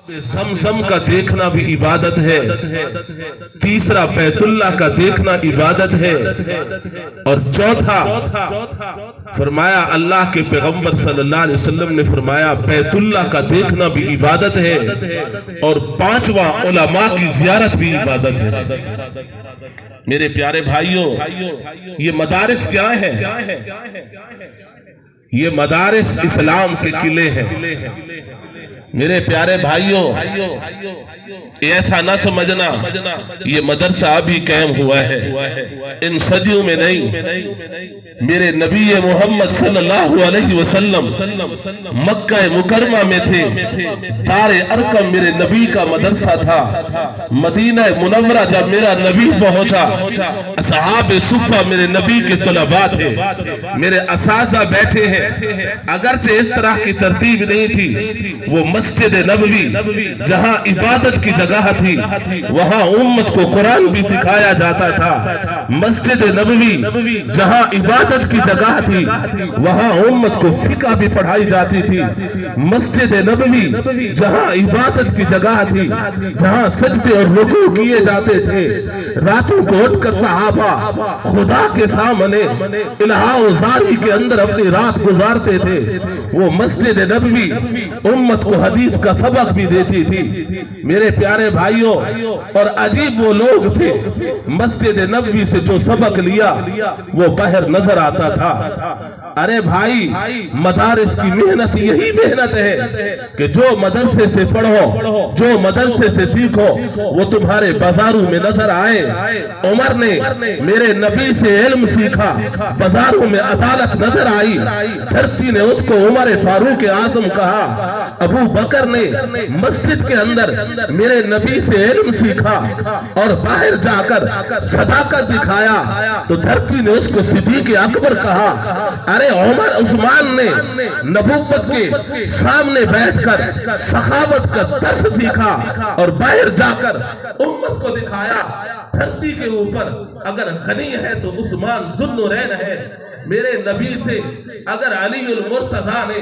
زمزم کا دیکھنا بھی عبادت ہے، تیسرا بیت اللہ کا دیکھنا عبادت ہے، اور چوتھا فرمایا اللہ کے پیغمبر صلی اللہ علیہ وسلم نے فرمایا بیت اللہ کا دیکھنا بھی عبادت ہے، اور پانچواں علماء کی زیارت بھی عبادت ہے۔ میرے پیارے بھائیوں، یہ مدارس کیا ہے؟ یہ مدارس اسلام کے قلعے ہیں۔ میرے پیارے بھائیوں، ایسا نہ سمجھنا یہ مدرسہ ابھی قائم ہوا ہے، ان صدیوں میں نہیں۔ میرے نبی محمد صلی اللہ علیہ وسلم مکہ مکرمہ میں تھے، دار ارقم میرے نبی کا مدرسہ تھا۔ مدینہ منورہ جب میرا نبی پہنچا، اصحاب صفہ میرے نبی کے طلباء تھے، میرے اساتذہ بیٹھے ہیں۔ اگرچہ اس طرح کی ترتیب نہیں تھی، وہ مسجد نبوی جہاں عبادت کی جگہ تھی، وہاں امت کو قرآن بھی سکھایا جاتا تھا۔ مسجد نبوی جہاں عبادت کی جگہ تھی، وہاں امت کو فقہ بھی پڑھائی جاتی تھی۔ مسجد نبوی جہاں عبادت کی جگہ تھی، جہاں سجدے اور رکوع کیے جاتے تھے، راتوں کو اٹھ کر صحابہ خدا کے سامنے الہا و زاری کے اندر اپنی رات گزارتے تھے۔ وہ مسجد نبوی امت کو حدیث کا سبق بھی دیتی تھی۔ میرے پیارے بھائیوں، اور عجیب وہ لوگ تھے، مسجد نبوی سے جو سبق لیا وہ باہر نظر آتا تھا۔ ارے بھائی، مدارس کی محنت یہی محنت ہے کہ جو مدرسے سے پڑھو، جو مدرسے سے سیکھو، وہ تمہارے بازاروں میں نظر آئے۔ عمر نے میرے نبی سے علم سیکھا، بازاروں میں عدالت نظر آئی، دھرتی نے اس کو عمر فاروق اعظم کہا۔ ابو بکر نے مسجد کے اندر میرے نبی سے علم سیکھا اور باہر جا کر صداقت دکھایا تو دھرتی نے اس کو صدیق اکبر کہا۔ ارے عمر عثمان نے نبوت کے سامنے بیٹھ کر سخاوت کا درس سیکھا اور باہر جا کر امت کو دکھایا۔ دھرتی کے اوپر اگر غنی ہے تو عثمان ذل العین ہے۔ میرے نبی سے اگر علی المرتضیٰ نے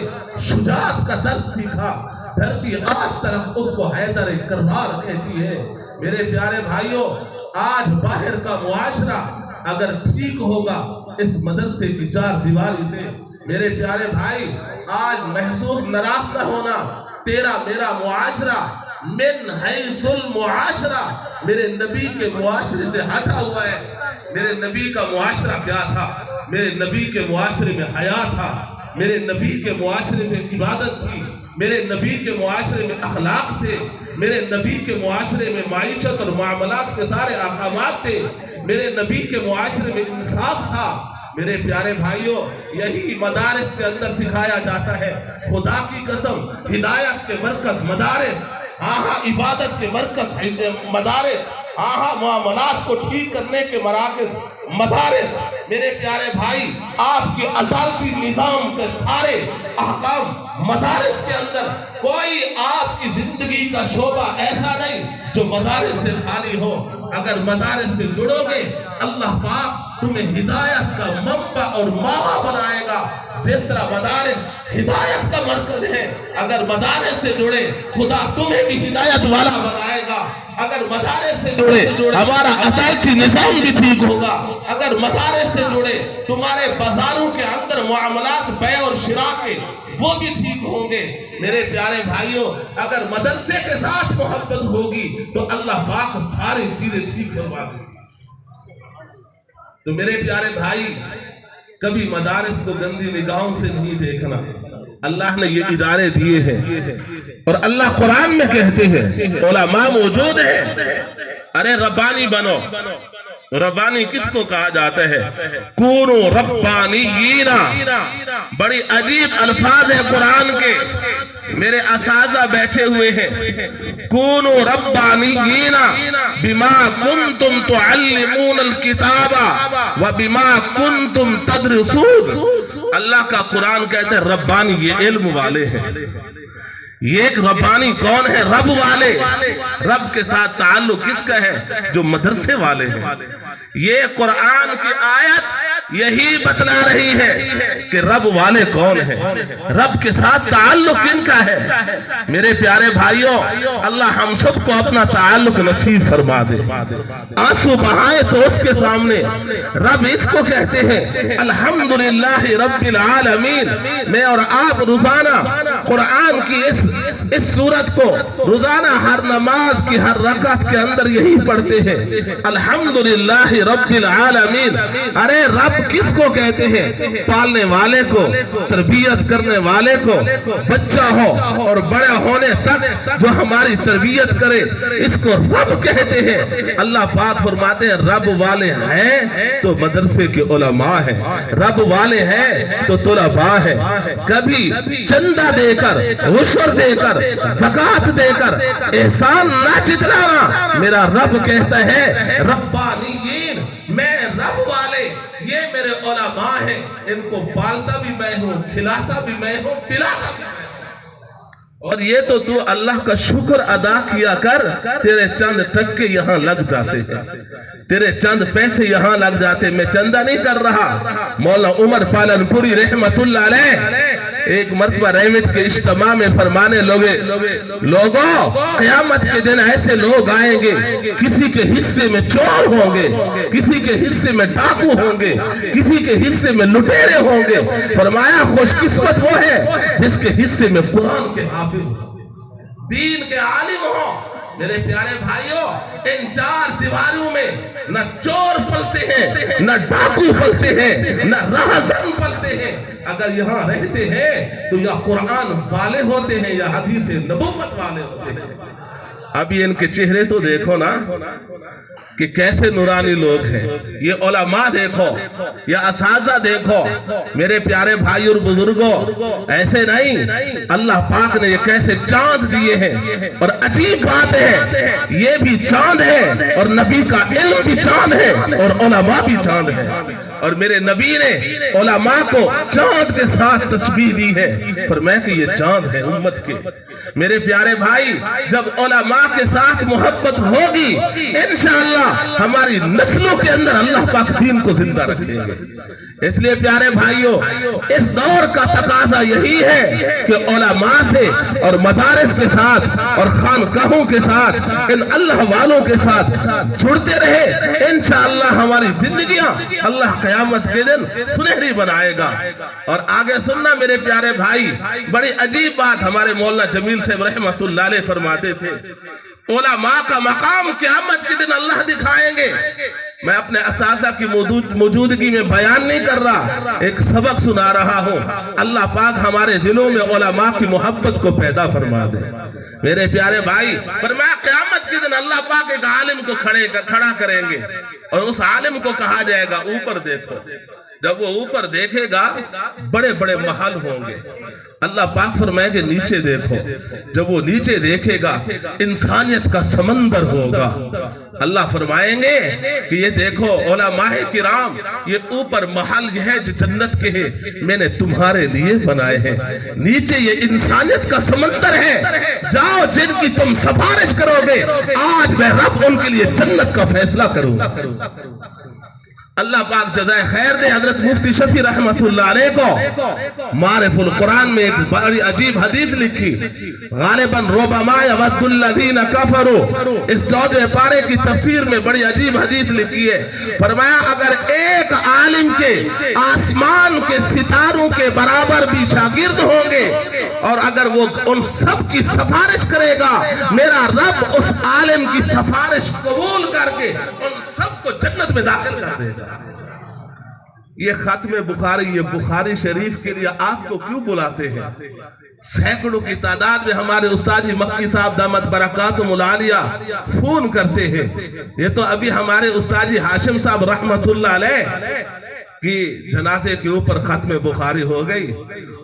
شجاعت کا درس سیکھا، دھرتی آج طرف اس کو حیدر کرار کہتی ہے۔ میرے پیارے بھائیوں، آج باہر کا معاشرہ اگر ٹھیک ہوگا اس مدرسے کی چار دیواری سے، میرے پیارے بھائی، آج محسوس ناراض نہ ہونا، تیرا میرا معاشرہ من حیث المعاشرہ میرے نبی کے معاشرے سے ہٹا ہوا ہے۔ میرے نبی کا معاشرہ کیا تھا؟ میرے نبی کے معاشرے میں حیا تھا، میرے نبی کے معاشرے میں عبادت تھی، میرے نبی کے معاشرے میں اخلاق تھے، میرے نبی کے معاشرے میں معیشت اور معاملات کے سارے احکامات تھے، میرے نبی کے معاشرے میں انصاف تھا۔ میرے پیارے بھائیوں، یہی مدارس کے اندر سکھایا جاتا ہے۔ خدا کی قسم، ہدایت کے مرکز مدارس، ہاں عبادت کے مرکز مدارس، ہاں معاملات کو ٹھیک کرنے کے مراکز مدارس۔ میرے پیارے بھائی، آپ کے عدالتی نظام کے سارے احکام مدارس کے اندر، کوئی آپ کی زندگی کا شعبہ ایسا نہیں جو مدارس سے خالی ہو۔ اگر مدارس سے جڑو گے، اللہ پاک تمہیں ہدایت کا منبع اور ماوا بنائے گا۔ جس طرح مدارس ہدایت کا مرکز ہے، اگر مدارس سے جڑے خدا تمہیں بھی ہدایت والا بنائے گا۔ اگر مدارس سے جڑے ہمارا عدالتی نظام بھی ٹھیک ہوگا۔ اگر مدارس سے جڑے تمہارے بازاروں کے اندر معاملات بیع اور شراء کے وہ بھی ٹھیک ہوں گے۔ میرے پیارے بھائیوں، اگر مدرسے کے ساتھ محبت ہوگی تو اللہ پاک ساری چیزیں ٹھیک کروا دے گی۔ تو میرے پیارے بھائی، کبھی مدارس کو گندی نگاہوں سے نہیں دیکھنا۔ اللہ نے یہ ادارے دیے ہیں اور اللہ قرآن میں کہتے ہیں علماء موجود ہیں، ارے ربانی بنو۔ ربانی کس کو کہا جاتا ہے؟ کونو ربانیین۔ بڑی عجیب الفاظ ہے قرآن کے، میرے اساتذہ بیٹھے ہوئے ہیں۔ کونو ربانیین بما کنتم تعلمون الکتاب وبما کنتم تدرسون۔ اللہ کا قرآن کہتے ہیں ربانی یہ علم والے ہیں۔ یہ ایک ربانی کون ہے؟ رب والے۔ رب کے ساتھ تعلق کس کا ہے؟ جو مدرسے والے ہیں۔ یہ قرآن کی آیت یہی بتلا رہی ہے کہ رب والے کون ہیں، رب کے ساتھ تعلق کن کا ہے۔ میرے پیارے بھائیوں، اللہ ہم سب کو اپنا تعلق نصیب فرما دے۔ آنسو بہائے تو اس کے سامنے رب اس کو کہتے ہیں الحمدللہ رب العالمین۔ میں اور آپ روزانہ قرآن کی اس سورت کو روزانہ ہر نماز کی ہر رکعت کے اندر یہی پڑھتے ہیں الحمدللہ رب العالمین۔ ارے رب کس کو کہتے ہیں؟ پالنے والے کو، تربیت کرنے والے کو، بچہ ہو اور بڑے ہونے تک جو ہماری تربیت کرے اس کو رب کہتے ہیں۔ اللہ پاک فرماتے ہیں رب والے ہیں تو مدرسے کے علماء ہیں، رب والے ہیں تو طلباء ہیں۔ کبھی چندہ دے کر، عشر دے کر، زکوٰۃ دے کر احسان نہ جتلانا۔ میرا رب کہتا ہے ربانیین، میں رب والے، یہ میرے علماء ہیں، ان کو پالتا بھی میں ہوں، کھلاتا بھی میں ہوں، پلاتا بھی میں ہوں۔ اور یہ تو اللہ کا شکر ادا کیا کر، تیرے چند ٹکے یہاں لگ جاتے ہیں، تیرے چند پیسے یہاں لگ جاتے۔ میں چندہ نہیں کر رہا۔ مولانا عمر پالن پوری رحمت اللہ علیہ ایک مرتبہ ریمٹ کے اجتماع میں فرمانے لوگے، لوگوں قیامت کے دن ایسے لوگ آئیں گے، کسی کے حصے میں چور ہوں گے، کسی کے حصے میں ڈاکو ہوں گے، کسی کے حصے میں لٹیرے ہوں گے۔ فرمایا خوش قسمت وہ ہے جس کے حصے میں قرآن کے حافظ ہوں، دین کے عالم ہوں۔ میرے پیارے بھائیوں، ان چار دیواروں میں نہ چور پلتے ہیں، نہ ڈاکو پلتے ہیں، نہ راہزن پلتے ہیں۔ اگر یہاں رہتے ہیں تو یا قرآن والے ہوتے ہیں یا حدیث نبوت والے ہوتے ہیں۔ ابھی ان کے چہرے تو دیکھو نا کہ کیسے نورانی لوگ ہیں۔ یہ علماء دیکھو یا اساتذہ دیکھو۔ میرے پیارے بھائی اور بزرگوں، ایسے نہیں، اللہ پاک نے یہ کیسے چاند دیے ہیں۔ اور عجیب بات ہے، یہ بھی چاند ہے اور نبی کا علم بھی چاند ہے اور علماء بھی چاند ہے۔ اور میرے نبی نے علماء کو چاند کے ساتھ تشبیہ دی ہے، فرمایا کہ یہ چاند ہے امت کے۔ میرے پیارے بھائی، جب علماء کے ساتھ محبت ہوگی انشاءاللہ ہماری نسلوں کے اندر اللہ پاک دین کو زندہ رکھیں گے۔ اس لیے پیارے بھائیوں، اس دور کا تقاضا یہی ہے کہ علماء سے اور مدارس کے ساتھ اور خانقاہوں کے ساتھ، ان اللہ والوں کے ساتھ جڑتے رہے۔ انشاءاللہ ہماری زندگیاں اللہ قیامت کے دن سنہری بنائے گا۔ اور آگے سننا میرے پیارے بھائی، بڑی عجیب بات ہمارے مولانا جمیل صاحب رحمت اللہ علیہ فرماتے تھے، علماء کا مقام قیامت کے دن اللہ دکھائیں گے۔ میں اپنے اساتذہ کی موجودگی میں بیان نہیں کر رہا، ایک سبق سنا رہا ہوں۔ اللہ پاک ہمارے دلوں میں علماء کی محبت کو پیدا فرما دے۔ میرے پیارے بھائی، فرمایا قیامت کے دن اللہ پاک ایک عالم کو کھڑا کریں گے اور اس عالم کو کہا جائے گا اوپر دیکھو۔ جب وہ اوپر دیکھے گا بڑے بڑے محل ہوں گے۔ اللہ پاک فرمائے کہ نیچے دیکھو۔ جب وہ نیچے دیکھے گا انسانیت کا سمندر ہوگا۔ اللہ فرمائیں گے کہ یہ دیکھو علماء کرام، یہ اوپر محل یہ ہے جو جنت کے ہیں، میں نے تمہارے لیے بنائے ہیں۔ نیچے یہ انسانیت کا سمندر ہے، جاؤ جن کی تم سفارش کرو گے، آج میں رب ان کے لیے جنت کا فیصلہ کروں گا۔ اللہ پاک جزائے خیر دے حضرت مفتی شفیع رحمت اللہ علیہ کو معرف القرآن میں ایک بڑی عجیب حدیث لکھی، غالباً ربما یود الذین کفروا، اس 14 پارے کی تفسیر میں بڑی عجیب حدیث لکھی ہے۔ فرمایا اگر ایک عالم کے آسمان کے ستاروں کے برابر بھی شاگرد ہوں گے اور اگر وہ ان سب کی سفارش کرے گا، میرا رب اس عالم کی سفارش قبول کر کے ان سب کو جنت میں داخل کر دے گا۔ یہ ختم بخاری، یہ بخاری شریف کے لیے آپ کو کیوں بلاتے ہیں؟ سینکڑوں کی تعداد میں ہمارے استاد جی مکی صاحب دامت برکاتہم العالیہ فون کرتے ہیں۔ یہ تو ابھی ہمارے استاد جی ہاشم صاحب رحمت اللہ علیہ کہ جنازے کے اوپر ختم بخاری ہو گئی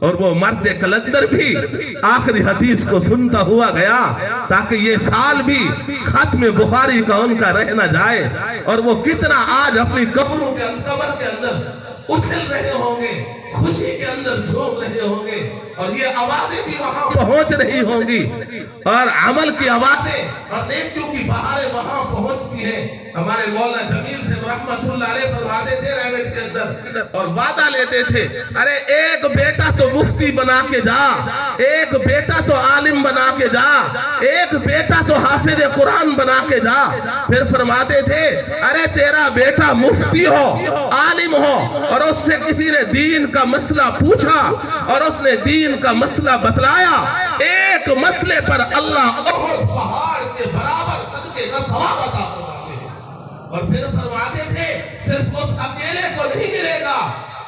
اور وہ مرد کلندر بھی آخری حدیث کو سنتا ہوا گیا تاکہ یہ سال بھی ختم بخاری کا ان کا رہ نہ جائے۔ اور وہ کتنا آج اپنی قبر کے اندر اچھل رہے ہوں گے، خوشی کے اندر جھوم رہے ہوں گے، اور یہ آوازیں بھی وہاں پہنچ رہی ہوں گی، اور عمل کی آوازیں اور نیکیوں کی بہاریں وہاں پہنچتی ہیں۔ ہمارے مولانا جمیل سے رحمت اللہ علیہ فرماتے تھے ریوٹ کے اندر، اور وعدہ لیتے تھے، ارے ایک بیٹا تو مفتی بنا کے جا، ایک بیٹا تو عالم بنا کے جا، ایک بیٹا تو حافظ قرآن بنا کے جا۔ پھر فرماتے تھے، ارے تیرا بیٹا مفتی ہو، عالم ہو، اور اس سے کسی نے دین کا مسئلہ پوچھا اور اس نے دین کا مسئلہ بتلایا، ایک مسئلے پر اللہ احد پہاڑ کے برابر صدقے کا ثواب عطا فرماتے ہیں۔ اور پھر فرماتے تھے صرف اس اکیلے کو نہیں ملے گا،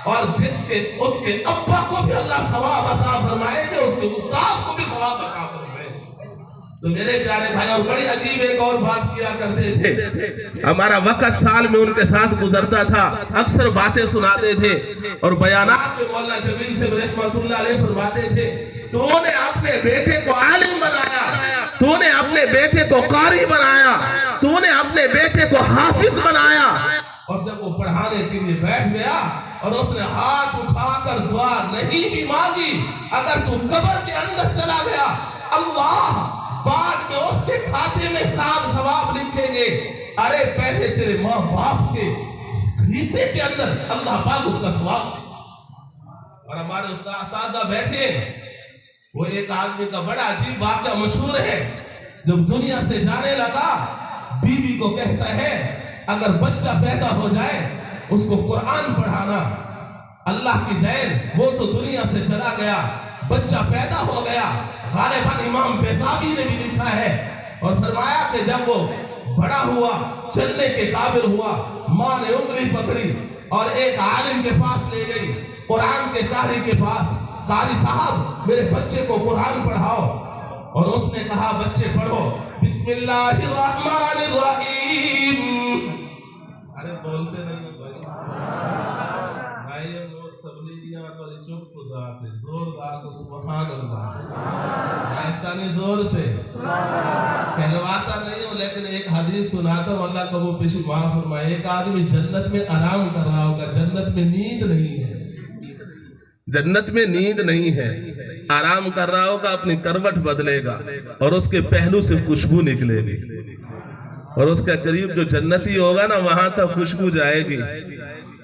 اور اس کے ابا کو بھی اللہ ثواب عطا فرمائے گے، اس کے استاد کو بھی ثواب عطا فرمائے گے۔ تو میرے پیارے بھائی، اور بڑی عجیب ایک اور بات کیا کرتے تھے، ہمارا وقت سال میں ان کے ساتھ گزرتا تھا، اکثر باتیں سناتے تھے، اور بیانات میں مولانا جمیل سے رحمت اللہ علیہ فرماتے تھے، تو نے اپنے بیٹے کو عالم بنایا، تو نے اپنے بیٹے کو قاری بنایا، تو نے اپنے بیٹے کو حافظ بنایا، اور جب وہ پڑھانے کے لیے بیٹھ گیا اور اس نے ہاتھ اٹھا کر دعا نہیں بھی مانگی، اگر تو قبر کے اندر چلا گیا، اللہ بعد میں اس کے کھاتے میں حساب ثواب لکھیں گے، ارے پہلے تیرے ماں باپ کے حصے کے اندر اللہ پاک اس کا ثواب دے۔ اور ہمارے استاد اساتذہ بیٹھے، وہ ایک آدمی کا بڑا عجیب واقعہ مشہور ہے، جب دنیا سے جانے لگا بیوی کو کہتا ہے اگر بچہ پیدا ہو جائے اس کو قرآن پڑھانا، اللہ کی دین، وہ تو دنیا سے چلا گیا، بچہ پیدا ہو گیا۔ غالباً امام بیضاوی نے بھی لکھا ہے، اور فرمایا کہ جب وہ بڑا ہوا، چلنے کے قابل ہوا، ماں نے انگلی پکڑی اور ایک عالم کے پاس لے گئی، قرآن کے قاری کے پاس، قاری صاحب میرے بچے کو قرآن پڑھاؤ، اور اس نے کہا بچے پڑھو بسم اللہ الرحمن الرحیم۔ ارے بولتے نہیں ہو بھائی، بھائی وہ تبلیغیاں تو چپ تو داتے زور داتے سبحان اللہ، پاکستانی زور سے کہلواتا نہیں ہوں، لیکن ایک حدیث سناتا ہوں، اللہ کو وہ پیشی معاف فرمائے۔ ایک آدمی جنت میں آرام کر رہا ہوگا، جنت میں نیند نہیں ہے، جنت میں نیند نہیں ہے، آرام کر رہا ہوگا، اپنی کروٹ بدلے گا اور اس کے پہلو سے خوشبو نکلے گی، اور اس کا قریب جو جنتی ہوگا نا وہاں تک خوشبو جائے گی،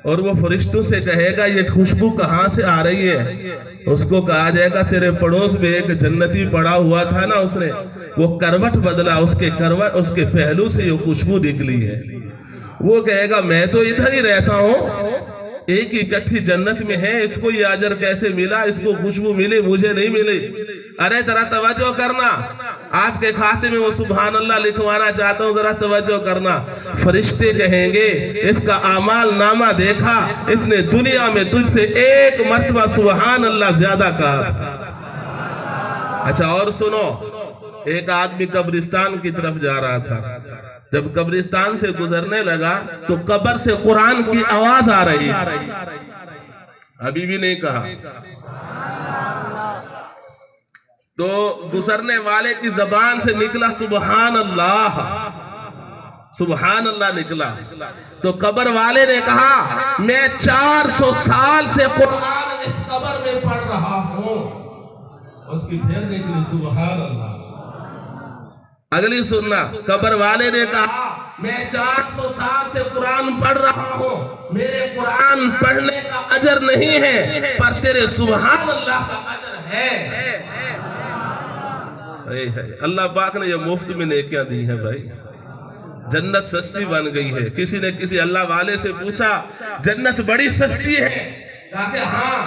اور وہ فرشتوں سے کہے گا یہ خوشبو کہاں سے آ رہی ہے؟ اس کو کہا جائے گا تیرے پڑوس میں ایک جنتی پڑا ہوا تھا نا، اس نے وہ کروٹ بدلا، اس کے پہلو سے یہ خوشبو نکلی ہے۔ وہ کہے گا میں تو ادھر ہی رہتا ہوں، ایک ہی کٹھی جنت میں ہے، اس کو یہ اجر کیسے ملا، اس کو خوشبو ملی مجھے نہیں ملی؟ ارے ذرا توجہ کرنا، آپ کے کھاتے میں وہ سبحان اللہ لکھوانا چاہتا ہوں، ذرا توجہ کرنا۔ فرشتے کہیں گے اس کا اعمال نامہ دیکھا، اس نے دنیا میں تجھ سے ایک مرتبہ سبحان اللہ زیادہ کہا۔ اچھا اور سنو، ایک آدمی قبرستان کی طرف جا رہا تھا، جب قبرستان سے گزرنے لگا تو قبر سے قرآن کی آواز آ رہی، ابھی بھی نہیں کہا، تو گزرنے والے کی زبان سے نکلا سبحان اللہ، سبحان اللہ نکلا، تو قبر والے نے کہا میں 400 سال سے قرآن اس قبر میں پڑھ رہا ہوں۔ اس کی پھر نکلی سبحان اللہ۔ اگلی سننا، قبر والے نے کہا میں 400 سال سے قرآن پڑھ رہا ہوں، میرے قرآن پڑھنے کا اجر نہیں ہے پر تیرے سبحان اللہ کا اجر ہے۔ اللہ پاک نے یہ مفت میں نیکیاں دی ہیں بھائی، جنت سستی بن گئی ہے۔ کسی نے کسی اللہ والے سے پوچھا جنت بڑی سستی ہے، کہا کہ ہاں،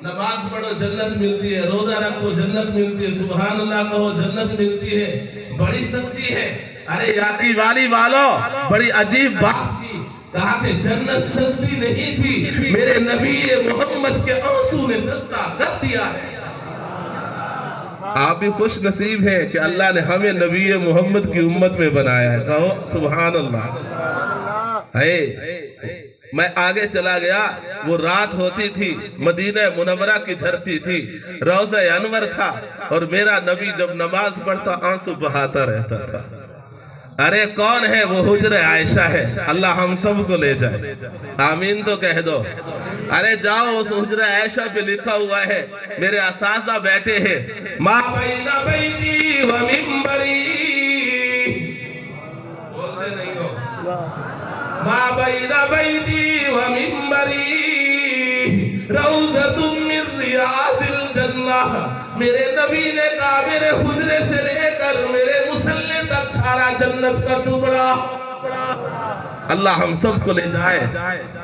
نماز پڑھو جنت ملتی ہے، روزہ رکھو جنت ملتی ہے، سبحان اللہ کہو جنت ملتی ہے، بڑی سستی ہے۔ ارے یاقی والی والو بڑی عجیب بات کی، کہا کہ جنت سستی نہیں تھی، میرے نبی محمد کے آنسو نے سستا کر دیا ہے۔ آپ بھی خوش نصیب ہیں کہ اللہ نے ہمیں نبی محمد کی امت میں بنایا ہے، کہو سبحان اللہ۔ میں آگے چلا گیا، وہ رات ہوتی تھی، مدینہ منورہ کی دھرتی تھی، روضہ انور تھا، اور میرا نبی جب نماز پڑھتا آنسو بہاتا رہتا تھا۔ ارے کون ہے وہ؟ حجر عائشہ ہے. اللہ ہم سب کو لے جائے. آمین تو کہہ دو. ارے جاؤ، اس حجر عائشہ پہ لکھا ہوا ہے، میرے اساتذہ بیٹھے ہیں، ما بین بیتی و منبری، بولتے نہیں ہو، ما بین بیتی و منبری روضۃ من ریاض الجنہ. میرے نبی نے کہا میرے حجرے سے لے کر میرے مصلی تک سارا جنت کا ٹکڑا. اللہ ہم سب کو لے جائے.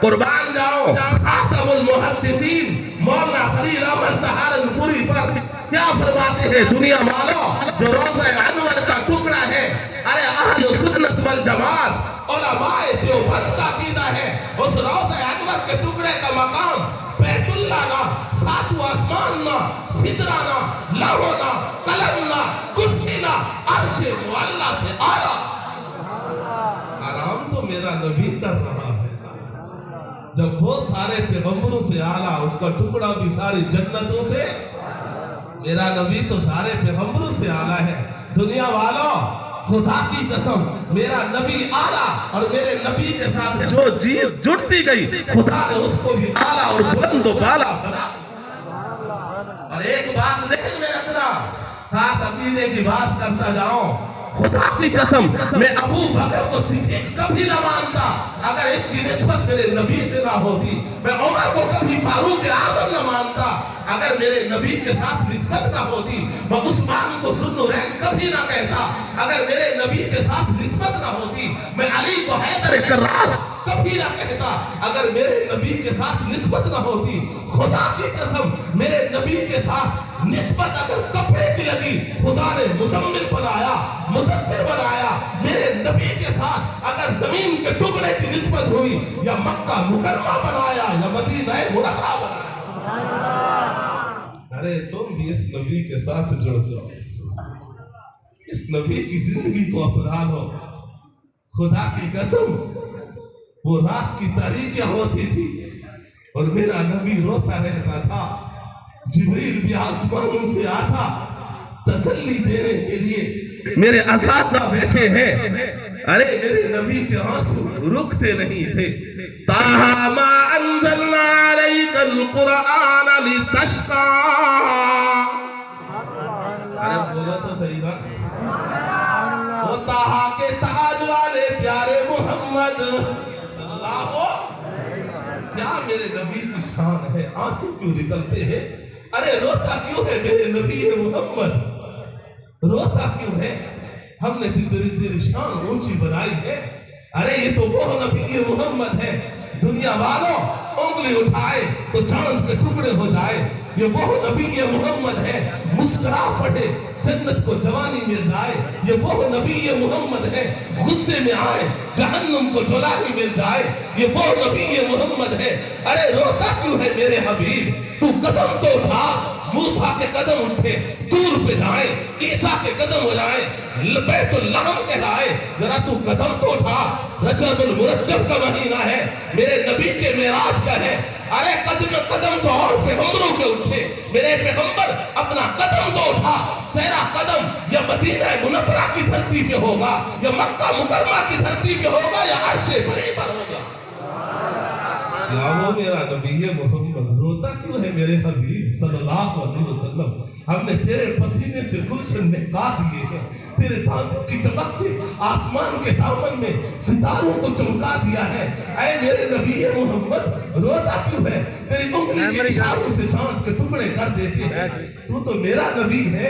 قربان جاؤ خاتم المحدثین مولانا خلیل احمد سہارنپوری پر کیا فرماتے ہیں؟ دنیا والوں، جو روضہ انور کا ٹکڑا ہے، ارے اہل سنت والجماعت علماء دیوبند کا عقیدہ ہے، اس روضہ انور کے ٹکڑے کا مقام بیت اللہ نہ، ساتواں آسمان نہ، سدرہ نہ، لوح نہ، قلم نہ، کرسی نہ، عرش معلیٰ سے آیا. آرام تو میرا نبی کر رہا ہے. جب وہ سارے پیغمبروں سے آلہ، اس کا ٹکڑا بھی ساری جنتوں سے. میرا نبی تو سارے پیغمبروں سے آلہ ہے. دنیا والوں، خدا کی قسم، میرا نبی آلہ اور میرے نبی کے ساتھ جو چیز جڑتی گئی، خدا نے اس کو بھی آلہ اور بلند و بالا بنا. اور ایک بات ذہن میں رکھنا، ساتھ عقیدے کی بات کرتا جاؤں. خدا کی قسم میں ابو بکر کو صدیق کبھی نہ مانتا اگر اس کی نسبت میرے نبی سے نہ ہوتی. میں عمر کو کبھی فاروق اعظم نہ مانتا اگر میرے نبی کے ساتھ نسبت نہ ہوتی. میں عثمان کو ذوالنورین کبھی نہ کہتا اگر میرے نبی کے ساتھ نسبت نہ ہوتی. میں علی کو حیدر کرار کبھی نہ کہتا اگر میرے نبی کے ساتھ نسبت نہ ہوتی. خدا کی قسم میرے نبی کے ساتھ نسبت اگر کپڑے کی لگی، خدا نے مزمل بنایا، مدثر بنایا. میرے نبی کے ساتھ اگر زمین کے ٹکڑے کی نسبت ہوئی، یا مکہ مکرمہ بنایا یا مدینہ منورہ بنایا. ارے تم بھی اس نبی کے ساتھ جڑ جاؤ، اس نبی کی زندگی کو اپنا لو. خدا کی قسم وہ رات کی تاریکیاں ہوتی تھی اور میرا نبی روتا رہتا تھا. جبریل بھی آسمانوں سے آتا تسلی دینے کے لیے. میرے اساتذہ بیٹھے ہیں، ارے میرے نبی کے آنسو رکتے نہیں تھے. طٰہٰ مَا أَنزَلْنَا عَلَيْكَ الْقُرْآنَ لِتَشْقَىٰ. ارے بولو تو صحیح نا. وہ طٰہٰ کے تاج والے پیارے محمد صلی اللہ. کیا میرے نبی کی شان ہے، آنسو کیوں نکلتے ہیں؟ ارے روتا کیوں ہے میرے نبی محمد؟ روتا کیوں ہے؟ ہم نے تیری شان اونچی بنائی ہے. ارے یہ تو وہ نبی محمد ہے. دنیا والوں انگلی اٹھائے تو چاند کے ٹکڑے ہو جائے. یہ وہ نبی محمد ہے. مسکرا پڑے جنت کو جوانی مل جائے. یہ وہ نبی محمد ہے. غصے میں آئے جہنم کو جلانی مل جائے. یہ وہ نبی محمد ہے. ارے روتا کیوں ہے میرے حبیب؟ تو قدم تو اٹھا. موسیٰ کے قدم اٹھے دور پہ جائیں، عیسیٰ کے قدم اٹھائے بیت اللہ کہلائے. ذرا تو قدم تو اٹھا. رجب المرجب کا مہینہ ہے، میرے نبی کے معراج کا ہے. ارے قدم تو اور پیغمبروں کے اٹھے. میرے پیغمبر اپنا قدم تو اٹھا. تیرا قدم یا مدینہ منورہ کی دھرتی پہ ہوگا، یا مکہ مکرمہ کی دھرتی پہ ہوگا، یا عرش بری پر ہوگا. یا وہ میرا نبی محمد. روتا کیوں ہے میرے حبیب صلی اللہ علیہ وسلم؟ ہم نے تیرے پسینے سے گلشن میں کاٹ دیے ہیں، تیرے دانتوں کی چمک سے آسمان کے دامن میں ستاروں کو چمکا دیا ہے. اے میرے نبی محمد روتا کیوں ہے؟ تیری انگلی کے اشاروں سے چاند کے ٹکڑے کر دیتے ہیں. تو میرا نبی ہے.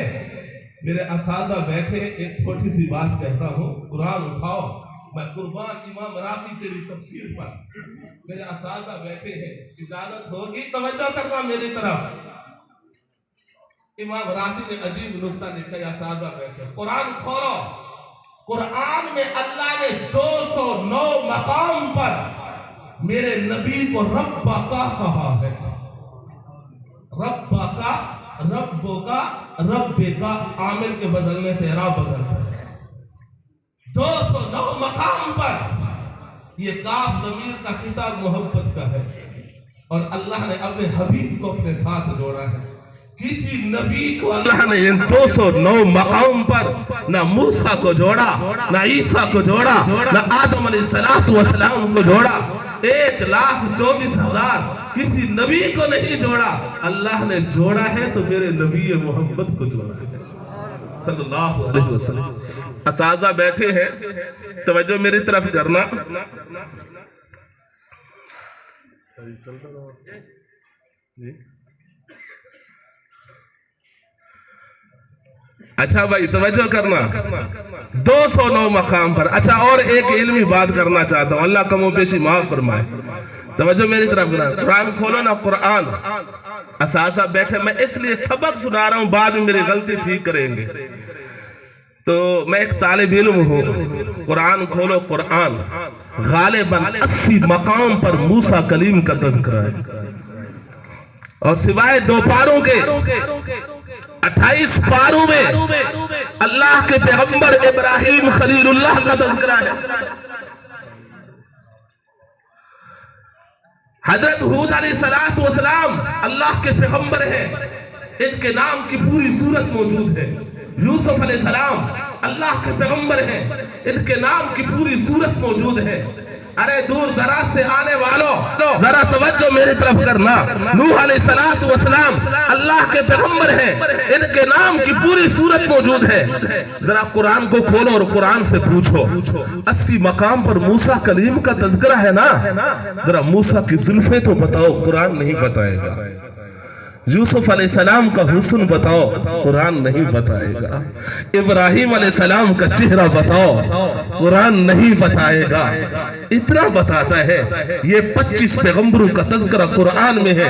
میرے اساتذہ بیٹھے، ایک چھوٹی سی بات کہتا ہوں. قرآن اٹھاؤ. میں قربان امام رافی تیری تفسیر پر. میرے اساتذہ بیٹھے ہیں، اجازت ہوگی توجہ کرنا میری طرف. امام رافی نے عجیب نکتہ لکھا. اساتذہ بیٹھے، قرآن کھولو. قرآن میں اللہ نے 209 مقام پر میرے نبی کو ربا کا کہا ہے. ربا کا، ربو کا، رب کا عامل کے بدلنے سے اعراب بدلتا ہے. 209 مقام پر یہ کاف ضمیر کا خطاب محبت کا ہے، اور اللہ نے اپنے حبیب کو اپنے ساتھ جوڑا ہے. کسی نبی کو اللہ نے ان 209 مقام پر نہ موسیٰ کو جوڑا، نہ عیسیٰ کو جوڑا، نہ آدم علیہ السلام کو جوڑا، 1,24,000 کسی نبی کو نہیں جوڑا، اللہ نے جوڑا ہے تو میرے نبی محمد کو جوڑا ہے صلی اللہ علیہ وسلم۔ اساتذہ بیٹھے ہیں، توجہ میری طرف کرنا۔ اچھا بھائی توجہ کرنا، 209 مقام پر۔ اچھا اور ایک علمی بات کرنا چاہتا ہوں، اللہ کم و بیشی معاف فرمائے، توجہ میری طرف کرنا۔ قرآن کھولو نا، قرآن۔ اساتذہ بیٹھے، میں اس لیے سبق سنا رہا ہوں، بعد میں میری غلطی ٹھیک کریں گے۔ تو میں ایک طالب علم ہوں، قرآن کھولو قرآن، غالباً 80 مقام پر موسیٰ کلیم کا تذکرہ ہے، اور سوائے 2 پاروں کے 28 پاروں میں اللہ کے پیغمبر ابراہیم خلیل اللہ کا تذکرہ ہے۔ حضرت ہود علیہ السلام اللہ کے پیغمبر ہیں، ان کے نام کی پوری صورت موجود ہے۔ یوسف علیہ السلام اللہ کے پیغمبر ہیں، ان کے نام کی پوری صورت موجود ہے۔ ارے دور دراز سے آنے والوں ذرا توجہ میری طرف کرنا، نوح علیہ السلام اللہ کے پیغمبر ہیں، ان کے نام کی پوری صورت موجود ہے۔ ذرا قرآن کو کھولو اور قرآن سے پوچھو، 80 مقام پر موسیٰ کلیم کا تذکرہ ہے نا، ذرا موسیٰ کی زلفیں تو بتاؤ، قرآن نہیں بتائے گا۔ یوسف علیہ السلام کا حسن بتاؤ، قرآن نہیں بتائے گا۔ ابراہیم علیہ السلام کا چہرہ بتاؤ، قرآن نہیں بتائے گا۔ اتنا بتاتا ہے، یہ 25 پیغمبروں کا تذکرہ قرآن میں ہے،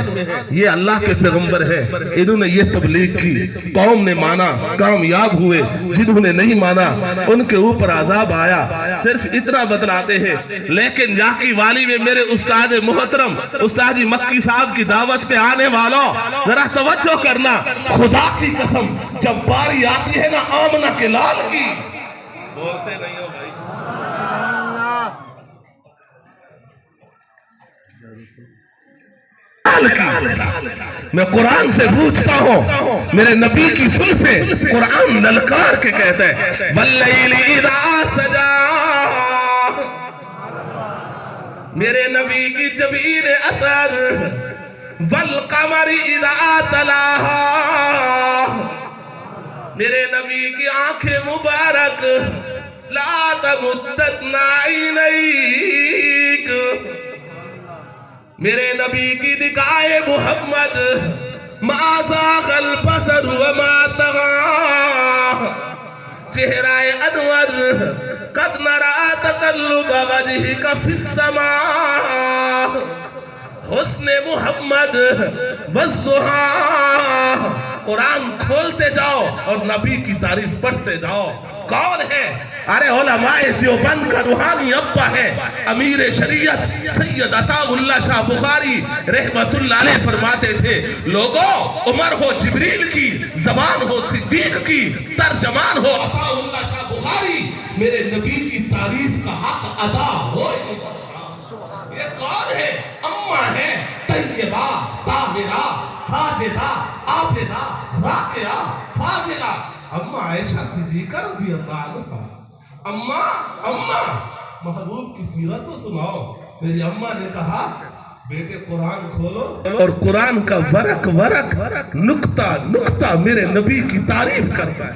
یہ اللہ کے پیغمبر ہیں، انہوں نے یہ تبلیغ کی، قوم نے مانا، کامیاب ہوئے، جنہوں نے نہیں مانا ان کے اوپر عذاب آیا۔ صرف اتنا بتلاتے ہیں، لیکن جاکی والی میں میرے استاد محترم استاد جی مکی صاحب کی دعوت پہ آنے والوں ذرا توجہ کرنا، خدا کی قسم جب باری آتی ہے نا آمنہ کے لال کی، بولتے نہیں ہو بھائی، میں قرآن سے پوچھتا ہوں، میرے نبی کی زلفیں قرآن للکار کے کہتا ہے، واللیل اذا سجا، میرے نبی کی جبین اثر، والقمر اذا تلاہا، میرے نبی کی آنکھیں مبارک، لا تمددن عینیک، میرے نبی کی نگاہ محمد، ما زاغ البصر وما طغى، چہرہ انور، قد نرى تقلب وجهك في السماء، حسن محمد والضحى۔ قرآن کھولتے جاؤ اور نبی کی تعریف پڑھتے جاؤ۔ کون ہے؟ ارے علماء دیوبند کا روحانی ابا ہے، امیر شریعت سید عطا اللہ شاہ بخاری رحمت اللہ علیہ فرماتے تھے، لوگو عمر ہو جبریل کی، زبان ہو صدیق کی، ترجمان ہو عطا اللہ شاہ بخاری، میرے نبی کی تعریف کا حق ادا ہو۔ یہ کون ہے؟ اماں ہے، طیبہ، طاہرہ، ساجدہ، عابدہ، راکعہ، فاضلہ، اماں عائشہ صدیقہ رضی اللہ عنہ۔ اماں محبوب کی سیرت تو سناؤ۔ میری اماں نے کہا بیٹے قرآن کھولو اور قرآن کا ورق ورق نقطہ میرے نبی کی تعریف کرتا ہے۔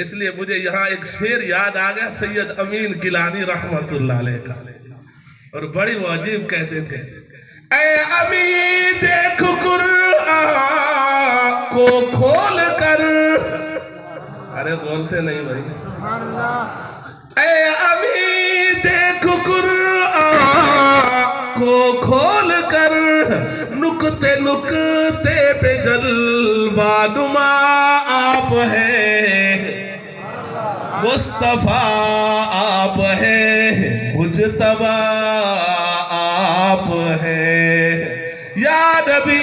اس لیے مجھے یہاں ایک شعر یاد آ گیا سید امین گیلانی رحمت اللہ علیہ کا، اور بڑی وہ عجیب کہتے تھے، اے امین دیکھ قرآن کو کھول کر، ارے بولتے نہیں بھائی، اے امین دیکھ قرآن کو کھول کر، نکتے پہ جلوہ نما آپ ہے، مصطفیٰ آپ ہے، مجتبیٰ آپ ہے، یا نبی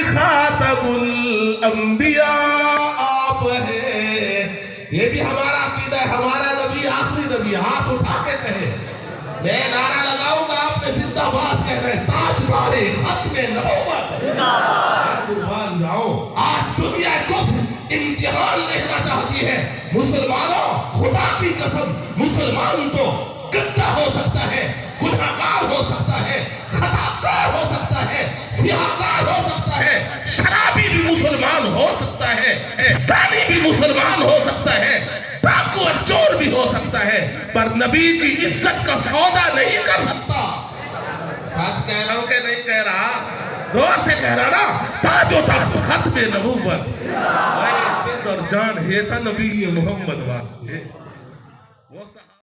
خاتم الانبیاء آپ ہے۔ یہ بھی ہمارا عقیدہ ہے، ہمارا نبی آخری نبی، ہاتھ اٹھا کے کہے، میں نعرہ لگاؤں گا آپ پہ زندہ باد کہہ رہے ہیں، تاجدارِ ختم نبوت میں قربان جاؤں۔ آج دنیا کفر امتحان لینا چاہتی ہے مسلمانوں، خدا کی قسم مسلمان تو گندا ہو سکتا ہے، گنہگار ہو سکتا ہے، خطاکار ہو سکتا ہے، سیاہکار ہو سکتا ہے، شرابی بھی مسلمان ہو سکتا ہے، زانی بھی مسلمان ہو سکتا ہے، ڈاکو اور چور بھی ہو سکتا ہے، پر نبی کی عزت کا سودا نہیں کر سکتا۔ آج کہہ رہا ہوں کہ نہیں کہہ رہا، زور سے کہہ رہا نا، تاج و تخت ختم نبوت اور جان ہے تا نبی محمد واسطے۔